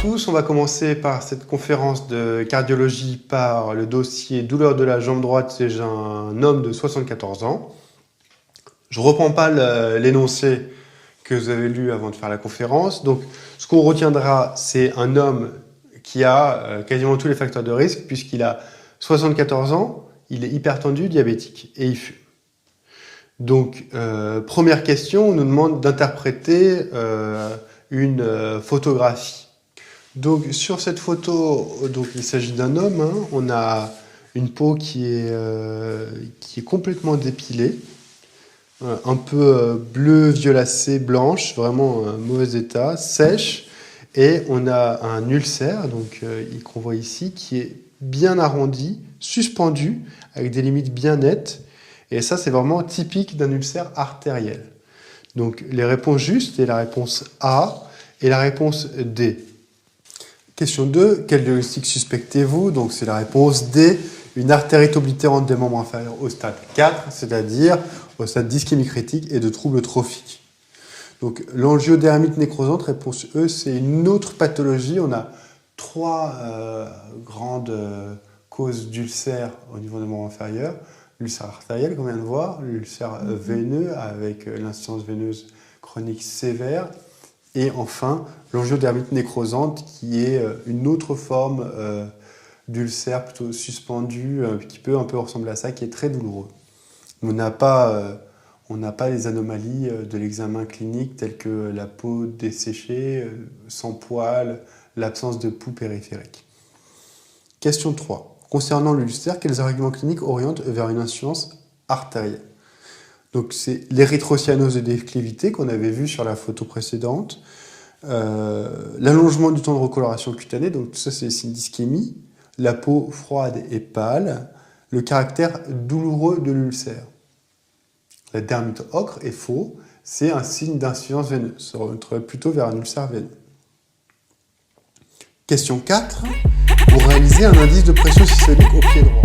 tous, on va commencer par cette conférence de cardiologie par le dossier douleur de la jambe droite chez un homme de 74 ans. Je ne reprends pas l'énoncé que vous avez lu avant de faire la conférence. Donc, ce qu'on retiendra, c'est un homme qui a quasiment tous les facteurs de risque puisqu'il a 74 ans, il est hypertendu, diabétique et il fume. Donc, première question, on nous demande d'interpréter une photographie. Donc, sur cette photo, donc, il s'agit d'un homme. Hein, on a une peau qui est complètement dépilée, un peu bleu, violacé, blanche, vraiment mauvais état, sèche. Et on a un ulcère, donc qu'on voit ici, qui est bien arrondi, suspendu, avec des limites bien nettes. Et ça, c'est vraiment typique d'un ulcère artériel. Donc, les réponses justes, c'est la réponse A et la réponse D. Question 2, quel diagnostic suspectez-vous? Donc, c'est la réponse D, une artérite oblitérante des membres inférieurs au stade 4, c'est-à-dire au stade d'ischémie critique et de troubles trophiques. Donc, l'angiodermite nécrosante, réponse E, c'est une autre pathologie. On a 3 grandes causes d'ulcères au niveau des membres inférieurs. L'ulcère artériel, qu'on vient de voir, l'ulcère veineux avec l'insuffisance veineuse chronique sévère, et enfin l'angiodermite nécrosante qui est une autre forme d'ulcère plutôt suspendu, qui peut un peu ressembler à ça, qui est très douloureux. On n'a pas les anomalies de l'examen clinique telles que la peau desséchée, sans poils, l'absence de poux périphérique. Question 3. Concernant l'ulcère, quels arguments cliniques orientent vers une insuffisance artérielle? Donc c'est l'érythrocyanose de déclivité qu'on avait vu sur la photo précédente, l'allongement du temps de recoloration cutanée, donc tout ça c'est des signes d'ischémie, la peau froide et pâle, le caractère douloureux de l'ulcère. La dermite ocre est faux, c'est un signe d'insuffisance veineuse, ça orienterait plutôt vers un ulcère veineux. Question 4. Pour réaliser un indice de pression systémique au pied droit.